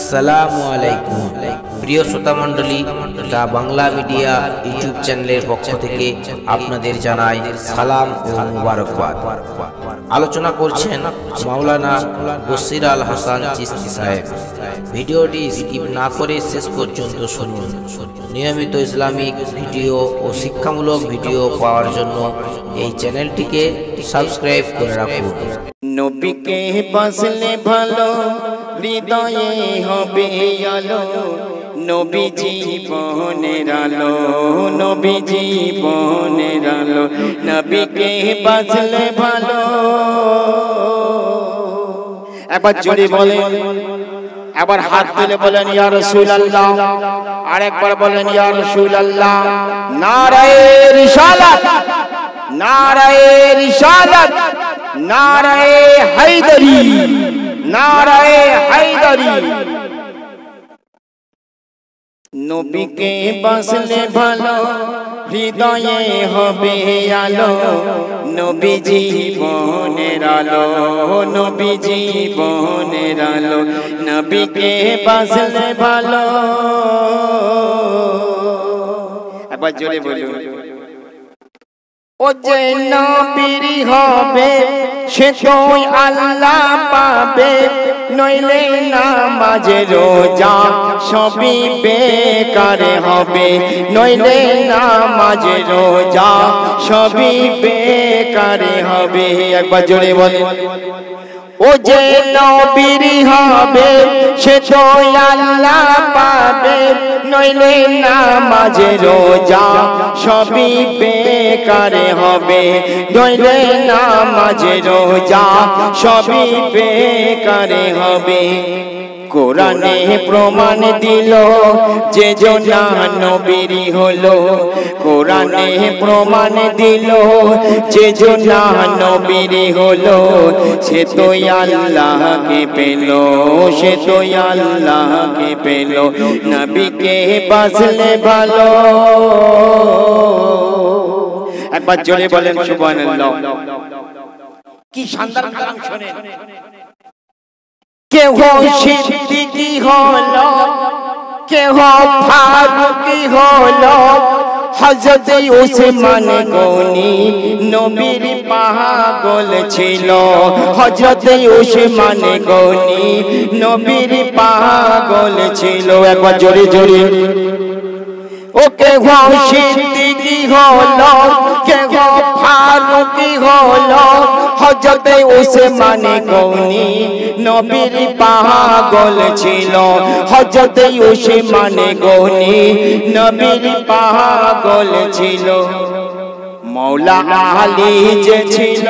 আসসালামু আলাইকুম প্রিয় শ্রোতা মণ্ডলী, দা বাংলা মিডিয়া ইউটিউব চ্যানেলের পক্ষ থেকে আপনাদের জানাই সালাম ও মুবারকবাদ। আলোচনা করছেন মাওলানা বশির আল হাসান চিশতি সাহেব। ভিডিওটি স্কিপ না করে শেষ পর্যন্ত শুনুন। নিয়মিত ইসলামিক ভিডিও ও শিক্ষামূলক ভিডিও পাওয়ার জন্য এই চ্যানেলটিকে সাবস্ক্রাইব করে রাখুন। নবীকে বাসলে ভালো হৃদয়ে হবে আলো, নবী জীবনের আলো, নবী জীবনের আলো। নবীকে বাসলে ভালো, একবার জোরে বলেন, একবার হাত তুলে বলেন ইয়া রাসূলুল্লাহ, আরেকবার বলেন ইয়া রাসূলুল্লাহ। নারায়ে রিসালাত, নারায়ে রিসালাত, নারায়ে হায়দারি, নারায়ে হায়দারি। নবীকে বাসলে ভালো হৃদয়ে হবে আলো, নবী জীবনের আলো, নবী জীবনের আলো। নবীকে বাসলে ভালো, একবার জোরে বলুন। ও যে নবীর হবে সে তো আল্লাহ পাবে, নইলে নামাজ রোজা সবই বেকার হবে, নইলে নামাজ রোজা সবই বেকার হবে। একবার জোরে বলেন। ও যে নবীর হবে সে তো আল্লাহ পাবে, নইলে নামাজ রোজা সবই বেকার হবে, নইলে নামাজ রোজা সবই বেকার হবে। কোরআনে প্রমাণ দিল যে জনা নবীর হলো, কোরআনে প্রমাণ দিল যে জনা নবীর হলো, সে তো আল্লাহকে পেল, সে তো আল্লাহকে পেল। নবীকে বাসলে ভালো, একবার জোরে বলেন সুবহানাল্লাহ। কি শানদার কালাম শুনেন। কেহ সিদ্দিকী হলো, কেহ ফারুকী হলো, হযরত উসমান গনি নবীর পাগল ছিল, হযরত উসমান গনি নবীর পাগল ছিল। একবার জোরে জোরে। ও কেহ সিদ্দিকী হলো, কেহ ফারুকী হলো, হযরত উসমান গনি নবীর পাগল ছিল, হযরত উসমান গনি নবীর পাগল ছিল। মৌলা আলী যে ছিল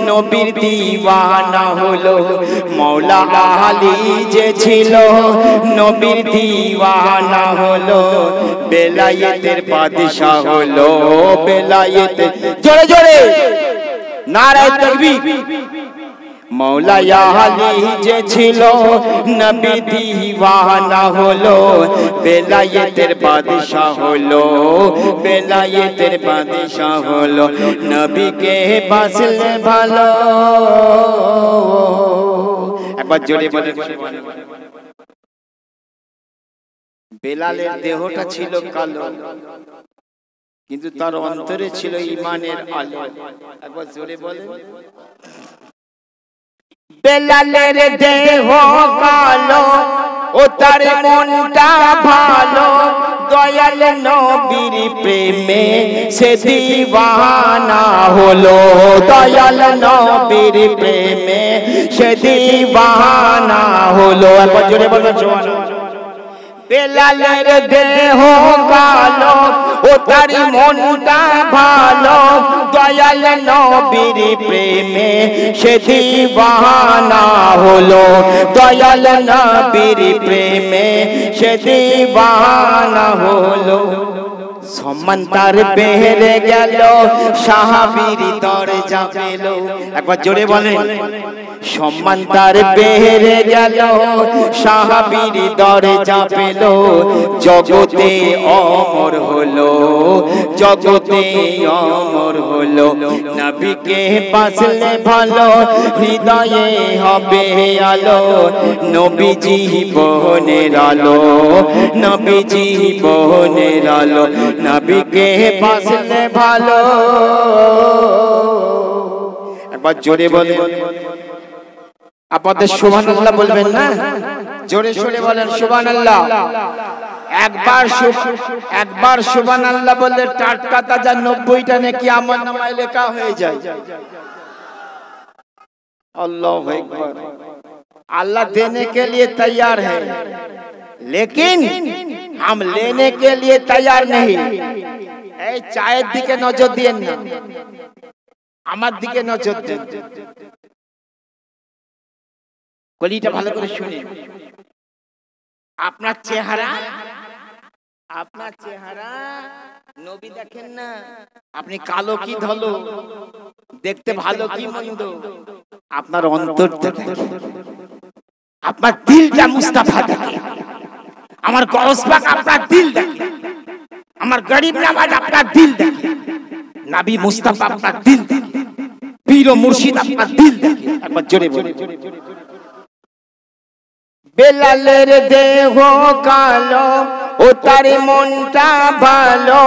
নবীর দিওয়ানা হলো, মৌলা আলী যে ছিল নবীর দিওয়ানা হলো, বেলায়েতের বাদশা হলো, বেলায়েতের, জোরে জোরে নারায়ে তাকবীর। মৌলা আলী যে ছিল নবী দিওয়ানা হলো, বেলায়েতের বাদশা হলো, বেলায়েতের বাদশা হলো। নবীকে বাসলে ভালো, একবার জোরে বলেন সুবহানাল্লাহ। বেলালের দেহটা ছিল কালো, কিন্তু তার অন্তরে ছিল ঈমানের আলো। একবার জোরে বলেন। বেলালের দেহ কালো, ও তার মনটা ভালো, দয়াল নবীর প্রেমে সে দিওয়ানা হলো, দয়াল নবীর প্রেমে সে দিওয়ানা হলো। একবার জোরে বলুন সুবহানাল্লাহ। বেলালের দেহ কালো, ও তার মনটা ভালো, দয়াল নবীর প্রেমে সে দিওয়ানা হলো, দয়াল নবীর প্রেমে সে দিওয়ানা হলো। সম্মান তার বেড়ে গেল, সাহাবীর দরজা পেল। একবার জোরে বলেন, সম্মান তার বেড়ে গেল, সাহাবীর দরজা পেল। জগতে অমর হলো, জগতে অমর হলো। নবীকে বাসলে ভালো, হৃদয়ে হবে আলো। নবীজি জীবনের আলো, নবীজি জীবনের আলো। নবীকে বাসলে ভালো। একবার জোরে বলেন, আপনাদের সুবহানাল্লাহ বলবেন না? জোরে সোরে বলেন সুবহানাল্লাহ। একবার সুবহানাল্লাহ বললে টাটকা তাজা 90টা নেকি আমলনামায় লেখা হয়ে যায়। अल्लाह अकबर। अल्लाह देने के लिए तैयार है, लेकिन हम लेने के लिए तैयार नहीं। এই চায়ের দিকে নজর দিয়েন না, আমার দিকে নজর দেন। গলিটা ভালো করে শুনুন। আপনার চেহারা, আপনার চেহারা নবী দেখেন না। আপনি কালো কি ধলো, দেখতে ভালো কি মন্দ, আপনার অন্তরটা দেখে, আপনার দিলটা মুস্তাফা দেখে। আমার গরজ পাক আপনার দিল দেখে, আমার গরিব নওয়াজ আপনার দিল দেখে, নবী মুস্তাফা আপনার দিল দেখে, পীর ও মুর্শিদ আপনার দিল দেখে। একবার জোরে বলুন। বেলালের দেহ কালো, ও তার মনটা ভালো।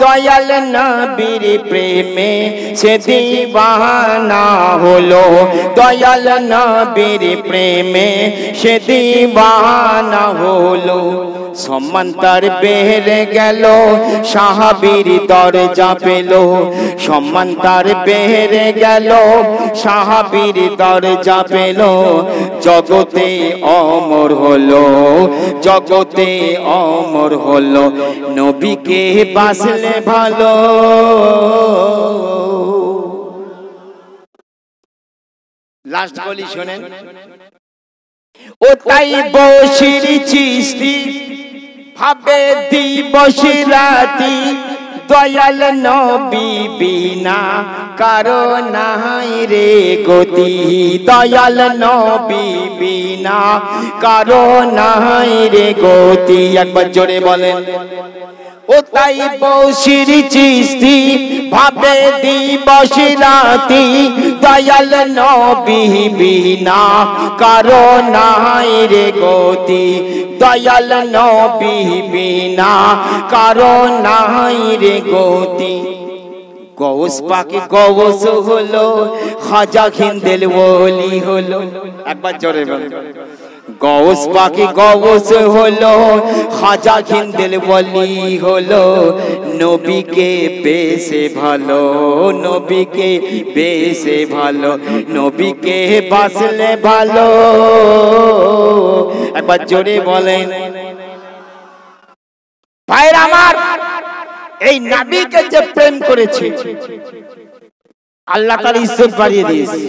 দয়াল নবীর প্রেমে সে দিওয়ানা হলো, দয়াল নবীর প্রেমে সে দিওয়ানা হলো। সম্মান তার বেড়ে গেল, সাহাবীর দরজা পেল। সম্মান তার বেড়ে গেল, সাহাবীর দরজা পেল। জগতে অমর হলো, জগতে অমর হলো। নবীকে বাসলে ভালো। লাস্ট বলি শোনেন। ও তাই বশির চিশতি ভাবে দিবস রাতি। দয়াল নবী বিনা কারো নাই রে গতি। দয়াল নবী বিনা কারো নাই রে গতি। একবার জোরে বলেন। ও তাই বশির চিশতি ভাবে দিবস রাতি। দয়াল নবী বিনা কারো নাই রে গতি। দয়াল নবী বিনা কারো নাই রে গতি। গৌস পাকে গৌস হলো, খাজা খিন্দেল ওলি হলো। একবার জোরে বলেন। গৌস পাকে গৌস হলো, খাজা খিন্দেল ওলি হলো। নবীকে বেশে ভালো, নবীকে বেশে ভালো। নবীকে বাসলে ভালো। একবার জোরে বলেন। ভাইরা আমার, এই নবীকে যে প্রেম করেছে, আল্লাহ তার ইজ্জত বাড়িয়ে দিয়েছে।